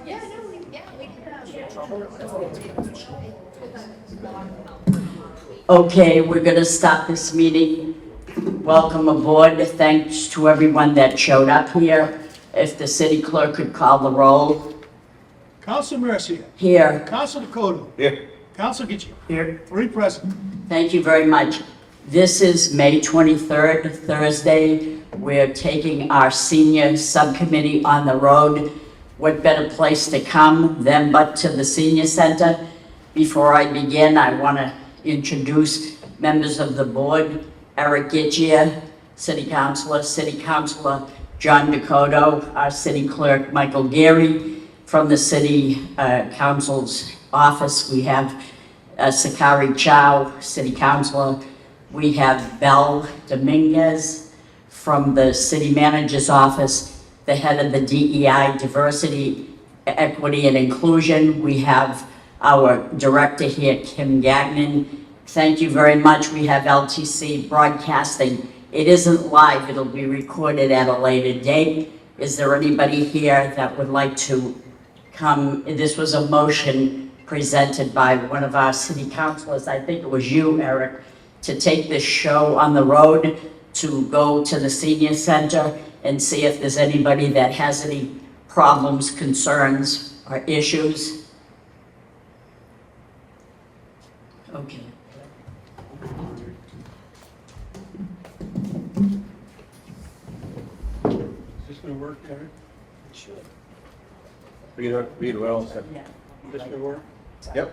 Yeah, no, we can. Okay, we're going to start this meeting. Welcome aboard. Thanks to everyone that showed up here. If the city clerk could call the roll. Council Mercia. Here. Council Dakota. Here. Council Gitche. Here. 3 present. Thank you very much. This is May 23rd, Thursday. We're taking our senior subcommittee on the road. What better place to come than but to the senior center? Before I begin, I want to introduce members of the board. Eric Gitchia, City Councilor John Dakota, our City Clerk Michael Geary. From the City Council's office, we have Sakari Chow, City Councilor. We have Belle Dominguez from the City Manager's office, the head of the DEI, Diversity, Equity, and Inclusion. We have our director here, Kim Gagnon. Thank you very much. We have LTC Broadcasting. It isn't live, it'll be recorded at a later date. Is there anybody here that would like to come? This was a motion presented by one of our city councilors, I think it was you, Eric, to take this show on the road, to go to the senior center and see if there's anybody that has any problems, concerns, or issues. Okay. Is this going to work, Eric? Sure. Read well. So. Yeah. Is this going to work? Yep.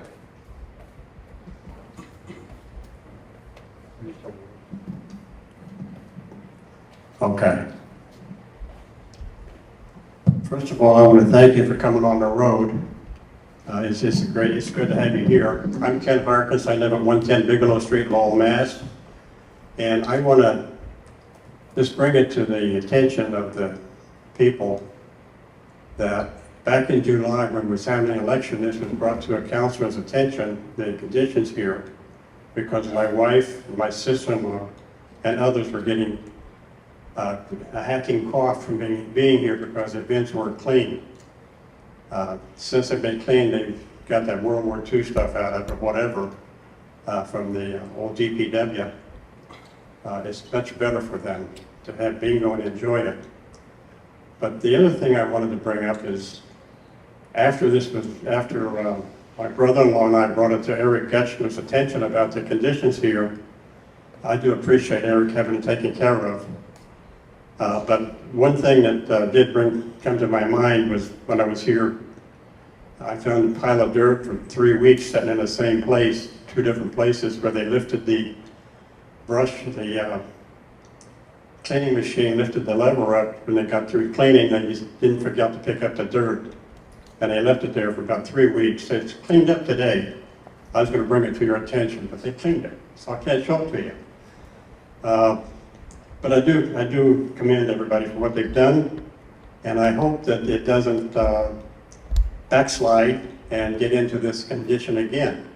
Okay. First of all, I want to thank you for coming on the road. It's good to have you here. I'm Ken Harkins. I live at 110 Bigelow Street, Lowell, Mass. And I want to just bring it to the attention of the people that back in July, when we was having an election, this was brought to a councilor's attention, the conditions here, because my wife, my sister-in-law, and others were getting a hacking cough from being here because the bins weren't clean. Since they've been cleaned, they've got that World War II stuff out of it, whatever, from the old DPW. It's much better for them to have bingo and enjoy it. But the other thing I wanted to bring up is, after my brother-in-law and I brought it to Eric Getchner's attention about the conditions here, I do appreciate Eric having it taken care of. But one thing that did come to my mind was when I was here, I found a pile of dirt for 3 weeks sitting in the same place, 2 different places where they lifted the brush, the cleaning machine lifted the lever up. When they got through cleaning, they just didn't forget to pick up the dirt. And they left it there for about 3 weeks. It's cleaned up today. I was going to bring it to your attention, but they cleaned it, so I can't show it to you. But I do commend everybody for what they've done, and I hope that it doesn't backslide and get into this condition again.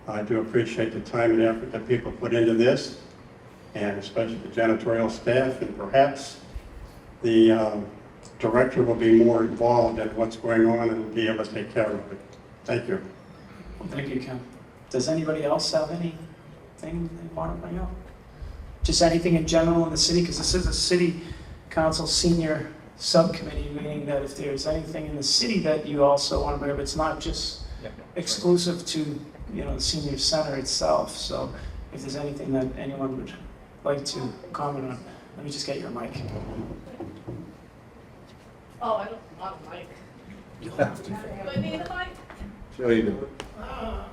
I do appreciate the time and effort that people put into this, and especially the janitorial staff, and perhaps the director will be more involved in what's going on and be able to take care of it. Thank you. Well, thank you, Ken. Does anybody else have anything they want to bring up? Just anything in general in the city, because this is a city council senior subcommittee, meaning that if there's anything in the city that you also want to bring up, it's not just exclusive to the senior center itself. So if there's anything that anyone would like to comment on, let me just get your mic. Oh, I don't want a mic. You'll have to. Do I need a mic? Sure you do. I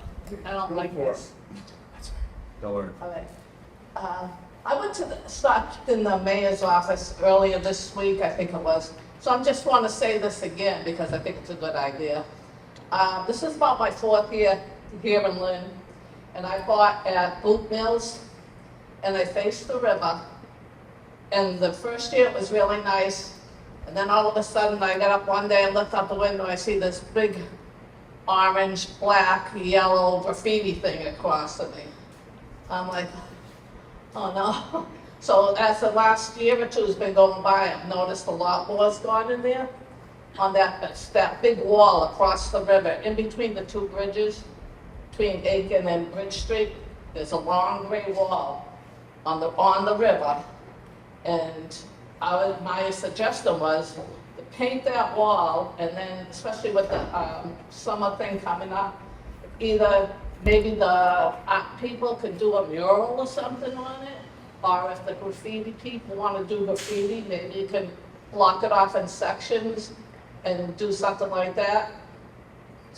don't like this. Don't worry. Okay. I went to stopped in the mayor's office earlier this week, I think it was. So I just want to say this again because I think it's a good idea. This is about my 4th year here in Lynn, and I bought at Boot Mills, and I faced the river. And the first year it was really nice, and then all of a sudden I got up one day and looked out the window, and I see this big orange, black, yellow graffiti thing across to me. I'm like, oh no. So as the last year or two has been going by, I've noticed a lot more's gone in there. on that big wall across the river, in between the two bridges, between Aiken and Bridge Street, there's a long gray wall on the river. And my suggestion was to paint that wall, and then especially with the summer thing coming up, either maybe the people could do a mural or something on it, or if the graffiti people want to do graffiti, maybe you can block it off in sections and do something like that.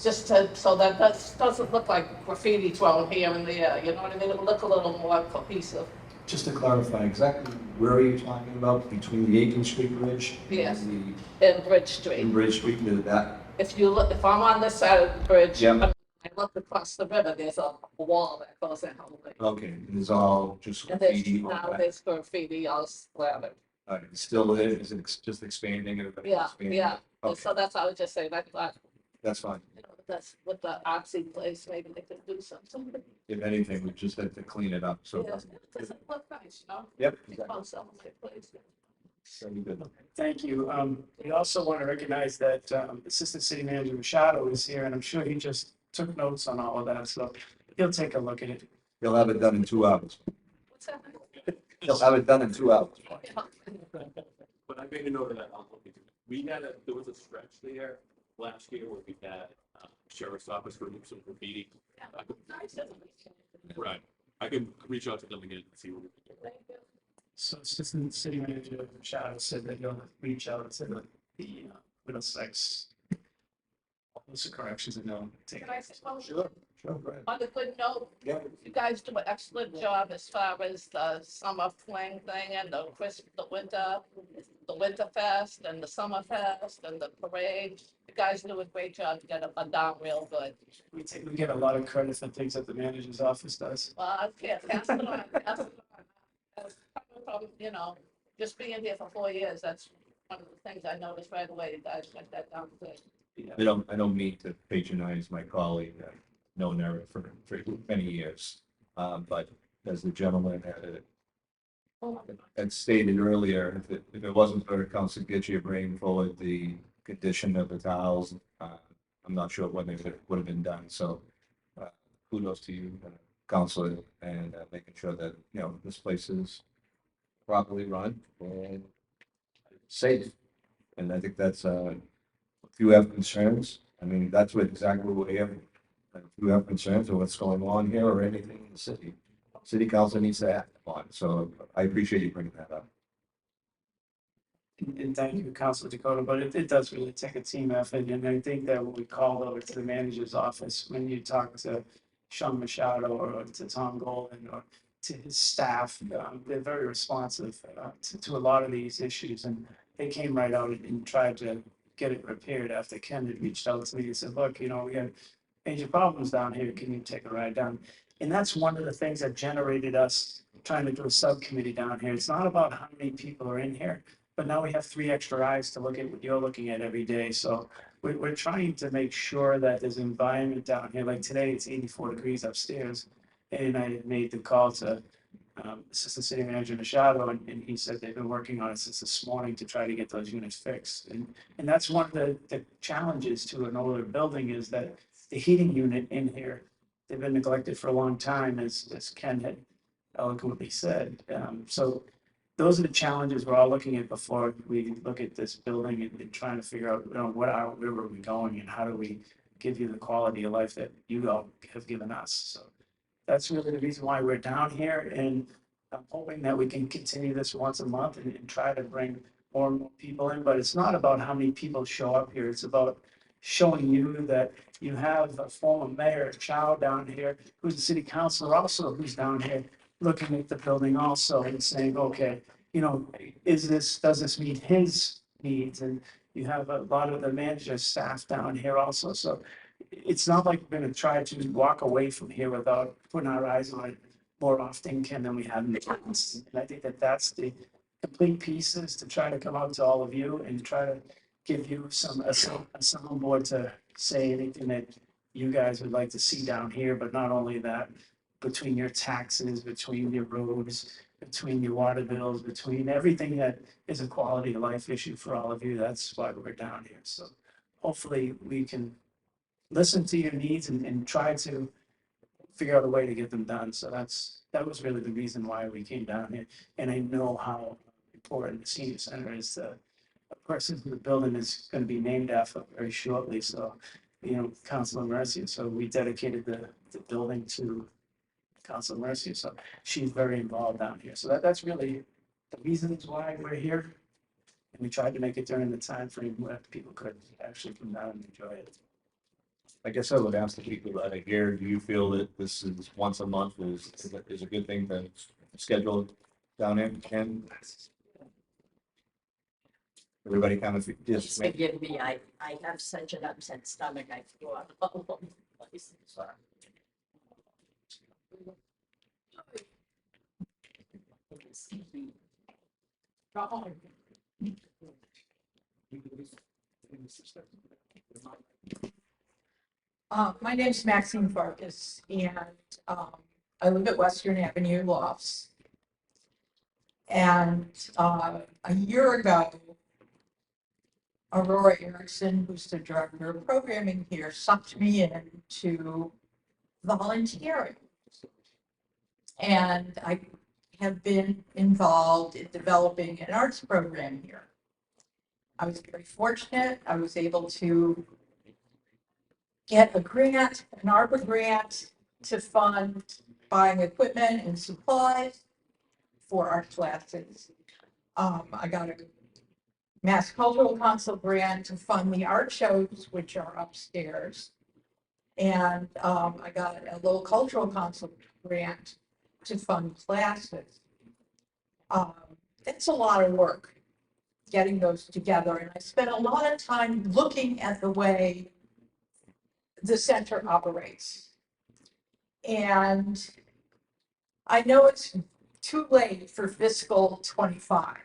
Just so that doesn't look like graffiti thrown here and there, you know what I mean? It'll look a little more cohesive. Just to clarify, exactly where are you talking about? Between the Aiken Street Bridge? Yes. And In Bridge the Street. Bridge Street, did that? If I'm on this side of the bridge, Yep. I look across the river, there's a wall that goes that whole way. Okay, it is all just And there's, graffiti. now there's graffiti all splattered. It's still there, is it just expanding? Everybody Yeah, expanding? yeah. And Okay, so that's how I was just saying, I thought, that's fine. you know, that's with the artsy place, maybe they could do something. If anything, we just have to clean it up, so. Yeah, it doesn't look nice, you know? Yep, It's exactly. about something like place. Very good. Thank you. We also want to recognize that Assistant City Manager Machado is here, and I'm sure he just took notes on all of that, so he'll take a look at it. He'll have it done in 2 hours. What's that? He'll have it done in 2 hours. But I made a note of that, I'll look into it. There was a stretch there last year where we had sheriff's office remove some graffiti. Right, I can reach out to them again and see what we can do. So Assistant City Manager Machado said that he'll reach out to the Middlesex Office of Corrections and they'll take Can I it. say something? Sure, go ahead. On a good note, Yeah. you guys do an excellent job as far as the summer fling thing and the winter fest and the summer fest and the parade. You guys do a great job to get it done real good. We get a lot of credit for things that the manager's office does. Well, I can't pass it on, pass it on. As coming from, you know, just being here for 4 years, that's one of the things I noticed right away. You guys got that down good. I don't mean to patronize my colleague, I've known her for many years. But as the gentleman had stated earlier, if it wasn't for Council Gitchie bringing forward the condition of the towels, I'm not sure when they would have been done, so kudos to you, Councilor, and making sure that, you know, this place is properly run and safe. And I think that's, if you have concerns, I mean, that's exactly what we have. If you have concerns of what's going on here or anything in the city council needs to act upon. So I appreciate you bringing that up. And thank you, Councilor Dakota, but it does really take a team effort, and I think that when we called over to the manager's office, when you talk to Sean Machado or to Tom Golden or to his staff, they're very responsive to a lot of these issues, and they came right out and tried to get it repaired after Ken had reached out to me and said, look, you know, we have major problems down here, can you take a ride down? And that's one of the things that generated us trying to do a subcommittee down here. It's not about how many people are in here, but now we have 3 extra eyes to look at what you're looking at every day. So we're trying to make sure that there's an environment down here. Like today, it's 84 degrees upstairs. And I had made the call to Assistant City Manager Machado, and he said they've been working on it since this morning to try to get those units fixed. And that's one of the challenges to an older building is that the heating unit in here, they've been neglected for a long time, as Ken had eloquently said. So those are the challenges we're all looking at before we look at this building and trying to figure out, you know, where are we going and how do we give you the quality of life that you all have given us. So that's really the reason why we're down here, and I'm hoping that we can continue this once a month and try to bring more and more people in. But it's not about how many people show up here. It's about showing you that you have a former mayor, Chow, down here, who's the city councilor also, who's down here looking at the building also and saying, okay, you know, does this meet his needs? And you have a lot of the manager's staff down here also. So it's not like we're gonna try to walk away from here without putting our eyes on it more often, Ken, than we have in the past. And I think that that's the complete pieces to try to come out to all of you and try to give you some board to say anything that you guys would like to see down here, but not only that, between your taxes, between your roads, between your water bills, between everything that is a quality of life issue for all of you. That's why we're down here. So hopefully we can listen to your needs and try to figure out a way to get them done. So that was really the reason why we came down here. And I know how important the senior center is to a person who the building is going to be named after very shortly. So, Councilor Mercia. So we dedicated the building to Councilor Mercia. So she's very involved down here. So that's really the reasons why we're here. And we tried to make it during the time frame where people could actually come down and enjoy it. I guess I would ask the people that are here, do you feel that this is once a month is a good thing to schedule down there? And everybody kind of Just just. forgive me, I have such an upset stomach, I flew out all over the place. My name's Maxine Farkas, and I live at Western Avenue Lofts. And a year ago, Aurora Erickson, who's the director of programming here, sucked me into volunteering. And I have been involved in developing an arts program here. I was very fortunate. I was able to get a grant, an ARPA grant, to fund buying equipment and supplies for art classes. I got a Mass Cultural Council grant to fund the art shows, which are upstairs. And I got a Lowell Cultural Council grant to fund classes. It's a lot of work getting those together. And I spent a lot of time looking at the way the center operates. And I know it's too late for fiscal 25,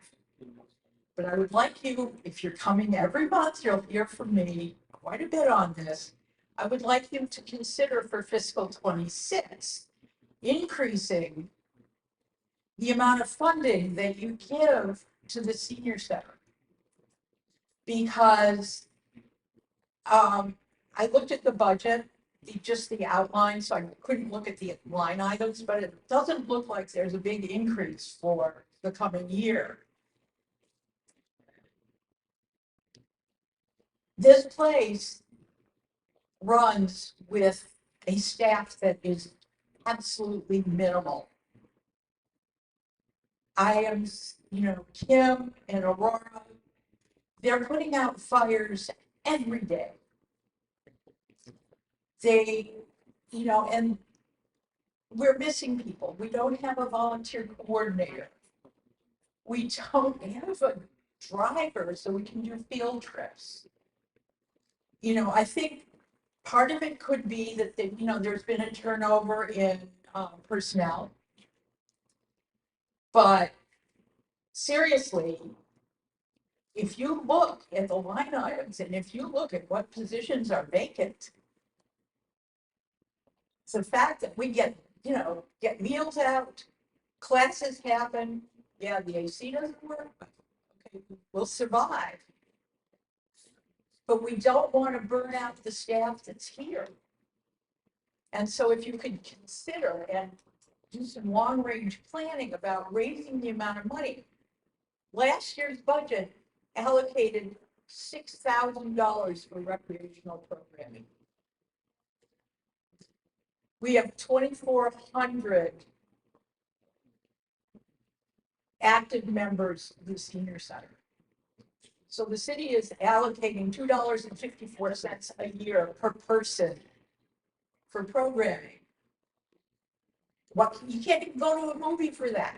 but I would like you, if you're coming every month, you'll hear from me quite a bit on this. I would like you to consider for fiscal 26 increasing the amount of funding that you give to the senior center. Because I looked at the budget, just the outline, so I couldn't look at the line items, but it doesn't look like there's a big increase for the coming year. This place runs with a staff that is absolutely minimal. I am, Kim and Aurora, they're putting out fires every day. They, and we're missing people. We don't have a volunteer coordinator. We don't have a driver so we can do field trips. I think part of it could be that, there's been a turnover in personnel. But seriously, if you look at the line items and if you look at what positions are vacant, it's the fact that we get meals out, classes happen. Yeah, the AC doesn't work, but okay, we'll survive. But we don't want to burn out the staff that's here. And so if you could consider and do some long-range planning about raising the amount of money. Last year's budget allocated $6,000 for recreational programming. We have 2,400 active members of the senior center. So the city is allocating $2.54 a year per person for programming. You can't even go to a movie for that.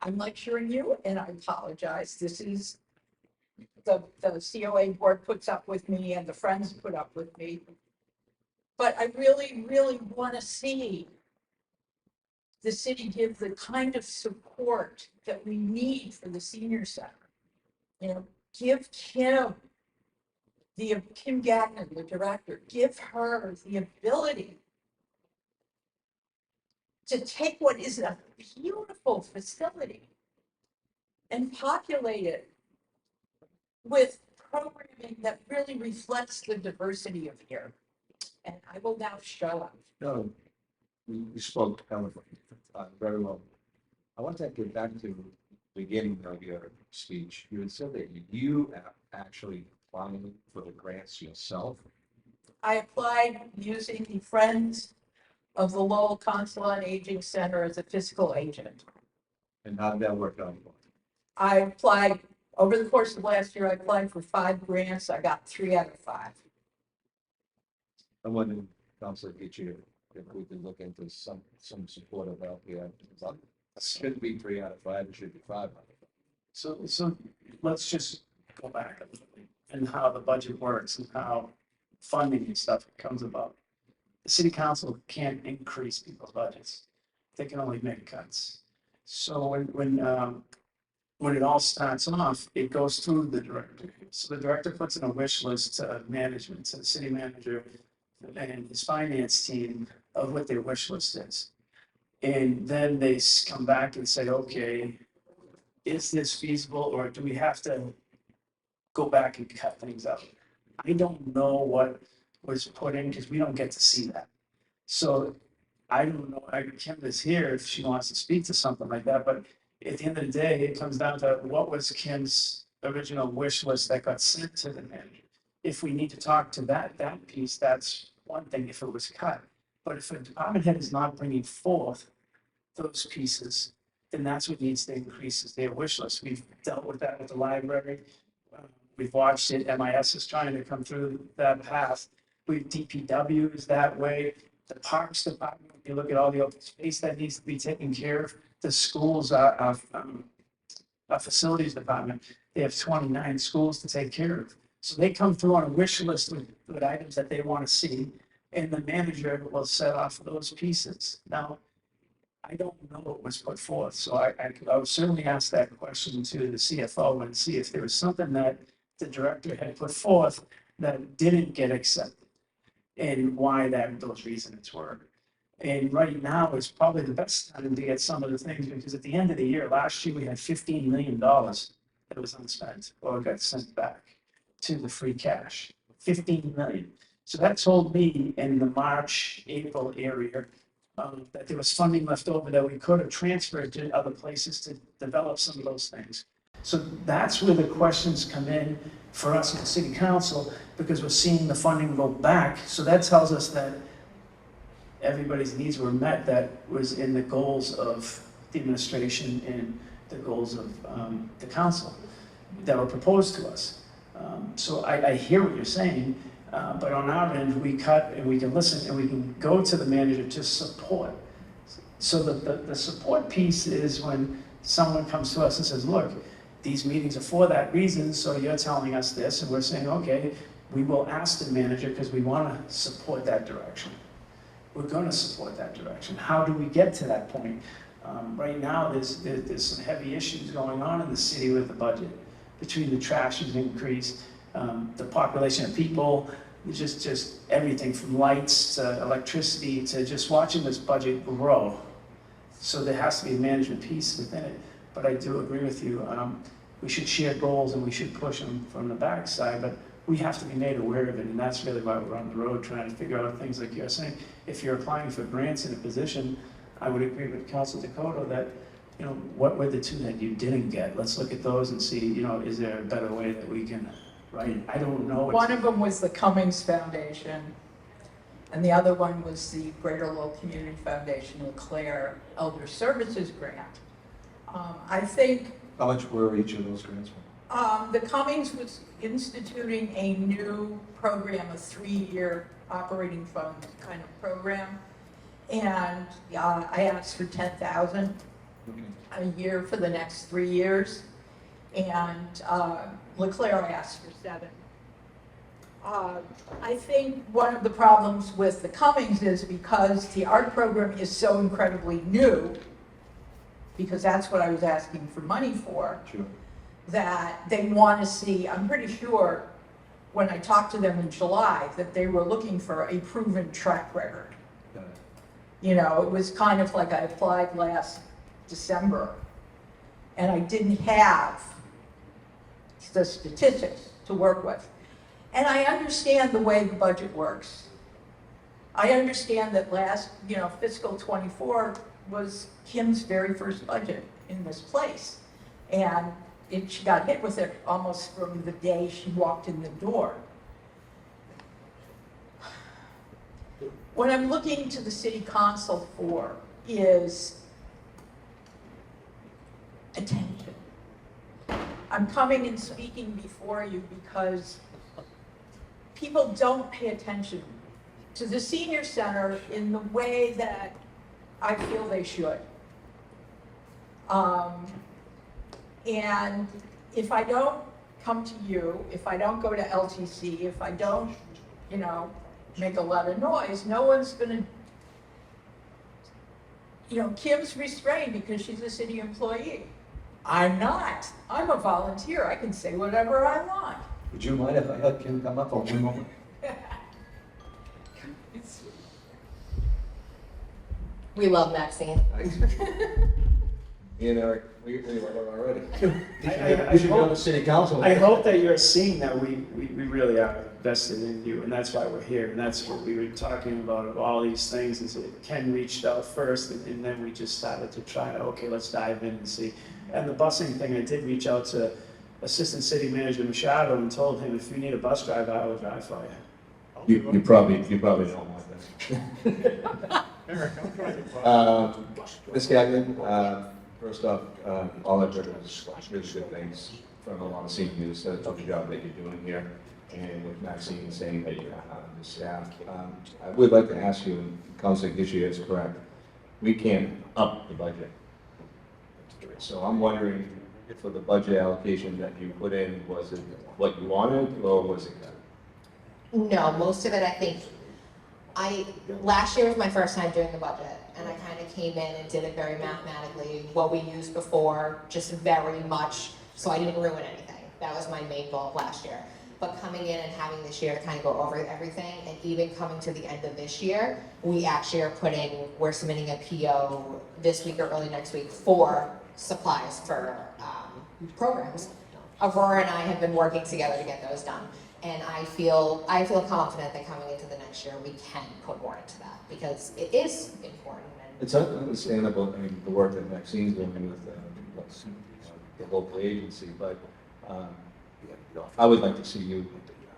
I'm lecturing you, and I apologize. This is the COA board puts up with me, and the Friends put up with me. But I really, really want to see the city give the kind of support that we need for the senior center. Give Kim Gagnon, the director, give her the ability to take what is a beautiful facility and populate it with programming that really reflects the diversity of here. And I will now show up. No, you spoke eloquently, very well. I want to get back to the beginning of your speech. You had said that you actually applied for the grants yourself. I applied using the Friends of the Lowell Council on Aging Center as a fiscal agent. And how did that work out? I applied, over the course of last year, I applied for 5 grants. I got 3 out of 5. And when did council get you, if we could look into some support of help here? It shouldn't be 3 out of 5, it should be 5 out of 5. So let's just go back a little bit and how the budget works and how funding and stuff comes about. The city council can't increase people's budgets. They can only make cuts. So when it all starts off, it goes through the director. So the director puts in a wish list to management, to the city manager and his finance team of what their wish list is. And then they come back and say, okay, is this feasible, or do we have to go back and cut things out? I don't know what was put in because we don't get to see that. So I don't know, Kim is here if she wants to speak to something like that, but at the end of the day, it comes down to what was Kim's original wish list that got sent to the manager. If we need to talk to that piece, that's one thing if it was cut. But if a department head is not bringing forth those pieces, then that's what needs to increase is their wish list. We've dealt with that with the library. We've watched it. MIS is trying to come through that path. DPW is that way. The Parks Department, you look at all the open space that needs to be taken care of. The schools, our facilities department, they have 29 schools to take care of. So they come through on a wish list with items that they want to see, and the manager will set off those pieces. Now, I don't know what was put forth, so I would certainly ask that question to the CFO and see if there was something that the director had put forth that didn't get accepted and why those reasons were. And right now is probably the best time to get some of the things, because at the end of the year, last year, we had $15 million that was unspent or got sent back to the free cash, 15 million. So that told me in the March, April area that there was funding left over that we could have transferred to other places to develop some of those things. So that's where the questions come in for us at the city council, because we're seeing the funding go back. So that tells us that everybody's needs were met that was in the goals of the administration and the goals of the council that were proposed to us. So I hear what you're saying, but on our end, we cut and we can listen and we can go to the manager to support. So the support piece is when someone comes to us and says, look, these meetings are for that reason, so you're telling us this, and we're saying, okay, we will ask the manager because we want to support that direction. We're going to support that direction. How do we get to that point? Right now, there's some heavy issues going on in the city with the budget. Between the trash has increased, the population of people, just everything from lights to electricity to just watching this budget grow. So there has to be a management piece within it. But I do agree with you. We should share goals and we should push them from the backside, but we have to be made aware of it. And that's really why we're on the road trying to figure out things like you're saying. If you're applying for grants in a position, I would agree with Council Dakota that, what were the 2 that you didn't get? Let's look at those and see, is there a better way that we can, right? I don't know. One of them was the Cummings Foundation, and the other one was the Greater Lowell Community Foundation LeClaire Elder Services Grant. I think How much were each of those grants for? the Cummings was instituting a new program, a 3-year operating fund kind of program. And I asked for $10,000 a year for the next 3 years. And LeClaire, I asked for $7,000. I think one of the problems with the Cummings is because the art program is so incredibly new, because that's what I was asking for money for, Sure. that they want to see, I'm pretty sure when I talked to them in July, that they were looking for a proven track record. Got it. You know, it was kind of like I applied last December, and I didn't have the statistics to work with. And I understand the way the budget works. I understand that last, fiscal '24 was Kim's very first budget in this place. And she got hit with it almost from the day she walked in the door. What I'm looking to the city council for is attention. I'm coming and speaking before you because people don't pay attention to the senior center in the way that I feel they should. And if I don't come to you, if I don't go to LTC, if I don't, make a lot of noise, no one's gonna, Kim's restrained because she's a city employee. I'm not. I'm a volunteer. I can say whatever I want. Would you mind if I had Kim come up for one moment? We love Maxine. You know, we went on already. I You should be on hope- the city council. I hope that you're seeing that we really are vested in you, and that's why we're here, and that's what we were talking about, of all these things, is that Ken reached out first, and then we just started to try to, okay, let's dive in and see. And the busing thing, I did reach out to Assistant City Manager Machado and told him, if you need a bus driver, I will drive for you. You probably don't want that. Eric, I'm trying to. Ms. Gagnon, first off, all I've heard is really good things from a lot of seniors, of the job that you're doing here, and with Maxine saying that you have the staff. I would like to ask you, and Councilor Gishia is correct, we can't up the budget. So I'm wondering, for the budget allocation that you put in, was it what you wanted, or was it? No, most of it, I think, last year was my first time doing the budget, and I kind of came in and did it very mathematically, what we used before, just very much, so I didn't ruin anything. That was my main goal of last year. But coming in and having this year to kind of go over everything, and even coming to the end of this year, we actually are we're submitting a PO this week or early next week for supplies for programs. Aurora and I have been working together to get those done. And I feel confident that coming into the next year, we can put more into that, because it is important. And It's understandable, I mean, the work that Maxine's doing with the local agency, but I would like to see you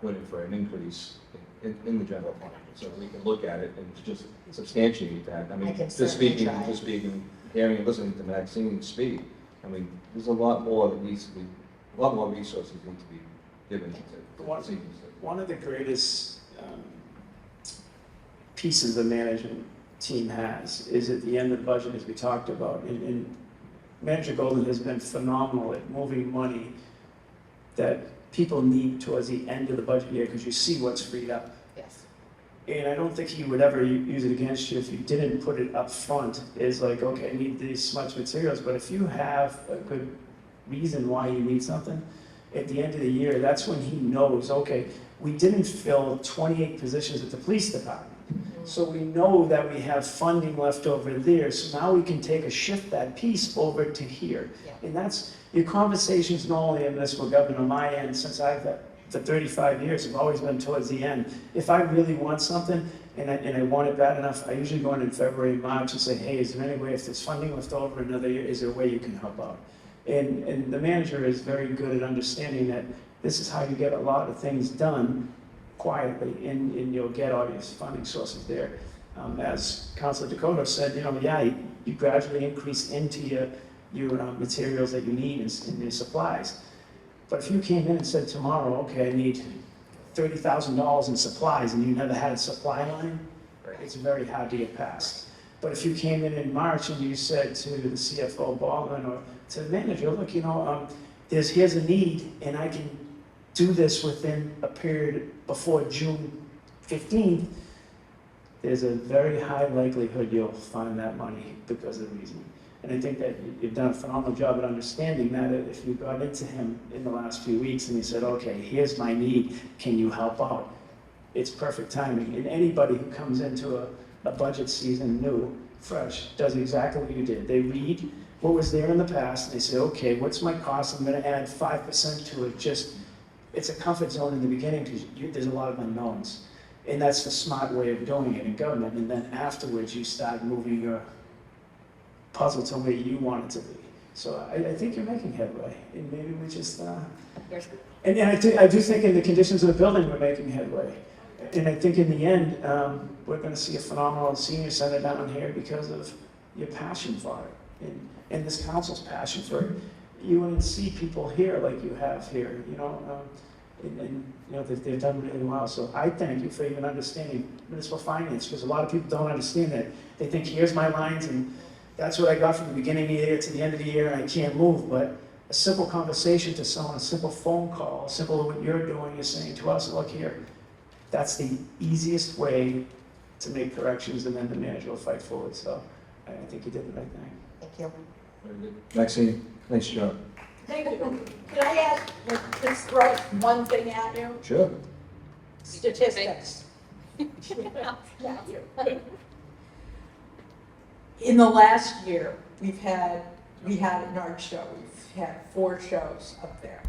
put in for an increase in the general fund, so we can look at it and just substantiate that. I mean, I can just certainly speaking, try. hearing and listening to Maxine speak, I mean, there's a lot more that needs to be, a lot more resources need to be given to seniors. One of the greatest pieces the management team has is at the end of the budget, as we talked about, and Manager Golden has been phenomenal at moving money that people need towards the end of the budget year, because you see what's freed up. yes, And I don't think he would ever use it against you if you didn't put it up front. It's like, okay, I need these much materials, but if you have a good reason why you need something, at the end of the year, that's when he knows, okay, we didn't fill 28 positions at the police department. So we know that we have funding left over there, so now we can take shift that piece over to here. Yeah. And that's, your conversations not only in municipal government on my end, since I've, for 35 years, have always been towards the end. If I really want something, and I want it bad enough, I usually go in February, March, and say, hey, is there any way, if there's funding left over another year, is there a way you can help out? And the manager is very good at understanding that this is how you get a lot of things done quietly, and you'll get all your funding sources there. As Councilor Dakota said, you gradually increase into your materials that you need and your supplies. But if you came in and said tomorrow, okay, I need $30,000 in supplies, and you never had a supply line, it's very hard to get past. But if you came in March and you said to the CFO Baldwin or to the manager, look, here's a need, and I can do this within a period before June 15th, there's a very high likelihood you'll find that money because of the reason. And I think that you've done a phenomenal job at understanding that if you got into him in the last few weeks and you said, okay, here's my need, can you help out? It's perfect timing. And anybody who comes into a budget season new, fresh, does exactly what you did. They read what was there in the past, and they say, okay, what's my cost? I'm gonna add 5% to it. Just, it's a comfort zone in the beginning because there's a lot of unknowns. And that's the smart way of doing it in government. And then afterwards, you start moving your puzzle to where you want it to be. So I think you're making headway, and maybe we just, and I do think in the conditions of the building, we're making headway. And I think in the end, we're gonna see a phenomenal senior center down here because of your passion for it, and this council's passion for it. You wouldn't see people here like you have here, you know, and you know, they've done really well. So I thank you for even understanding municipal finance, because a lot of people don't understand that. They think, here's my lines, and that's what I got from the beginning of the year to the end of the year, and I can't move. But a simple conversation to someone, a simple phone call, simple what you're doing is saying to us, look here, that's the easiest way to make corrections, and then the manager will fight forward. So I think you did the right thing. Thank you. Very good. Maxine, nice job. Thank you. Can I ask, just throw one thing at you? Sure. Statistics. In the last year, we had an art show. We've had 4 shows up there.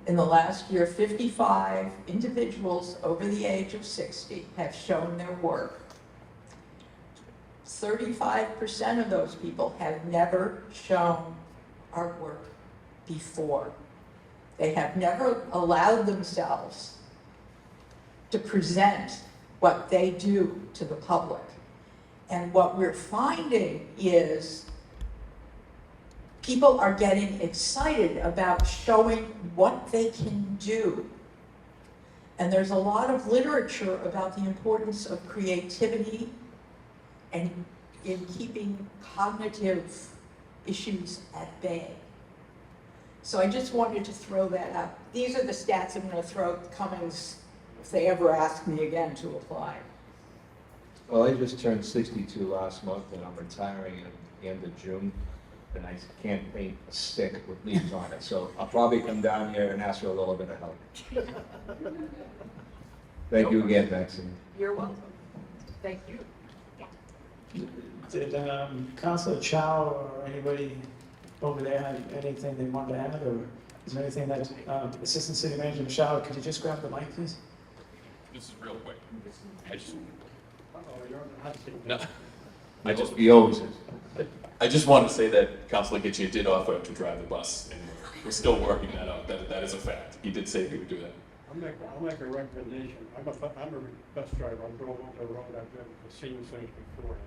In the last year, 55 individuals over the age of 60 have shown their work. 35% of those people have never shown artwork before. They have never allowed themselves to present what they do to the public. And what we're finding is people are getting excited about showing what they can do. And there's a lot of literature about the importance of creativity and in keeping cognitive issues at bay. So I just wanted to throw that out. These are the stats I'm going to throw at Cummings if they ever ask me again to apply. Well, I just turned 62 last month, and I'm retiring at the end of June, and I can't paint a stick with leaves on it, so I'll probably come down here and ask for a little bit of help. Thank you again, Maxine. You're welcome. Thank you. Did Councilor Chow or anybody over there have anything they wanted to add, or is there anything that Assistant City Manager Chow, could you just grab the mic, please? This is real quick. I just want to say that Councilor Gitchie did offer to drive the bus, and we're still working that out. That is a fact. He did say he would do that. I'll make a recommendation. I'm a bus driver. I'm going over the road. I've been to senior centers before.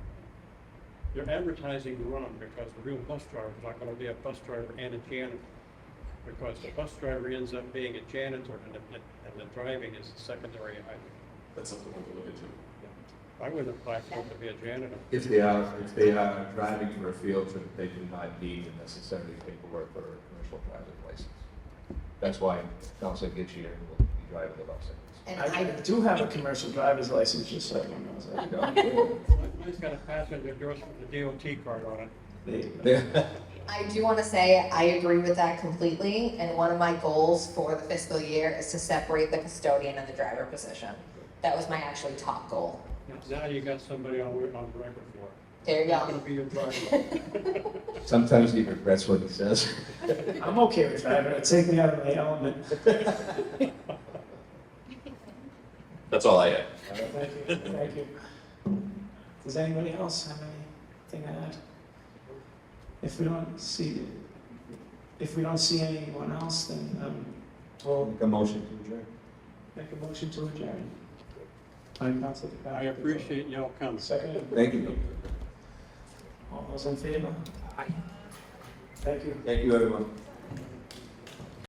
You're advertising wrong, because the real bus driver is not going to be a bus driver and a janitor. Because the bus driver ends up being a janitor, and the driving is the secondary item. That's something we'll look into. I wouldn't apply for them to be a janitor. If they are driving for a field trip, they do not need the necessary paperwork for a commercial driver's license. That's why Councilor Gitchie will be driving the bus. And I do have a commercial driver's license, just so everyone knows that. Mine's got a passenger endorsement with the DOT card on it. I do want to say I agree with that completely, and one of my goals for the fiscal year is to separate the custodian and the driver position. That was my actually top goal. Now you got somebody on record for it. There you It's go. going to be your driver. Sometimes he regrets what he says. I'm okay with that, but it'd take me out of my element. That's all I had. Thank you, thank you. Does anybody else have anything to add? If we don't see anyone else, then we'll Make a motion to adjourn. make a motion to adjourn. I'm Councilor DePaolo. I appreciate y'all coming. Second. Thank you. All those in favor? Aye. Thank you. Thank you, everyone.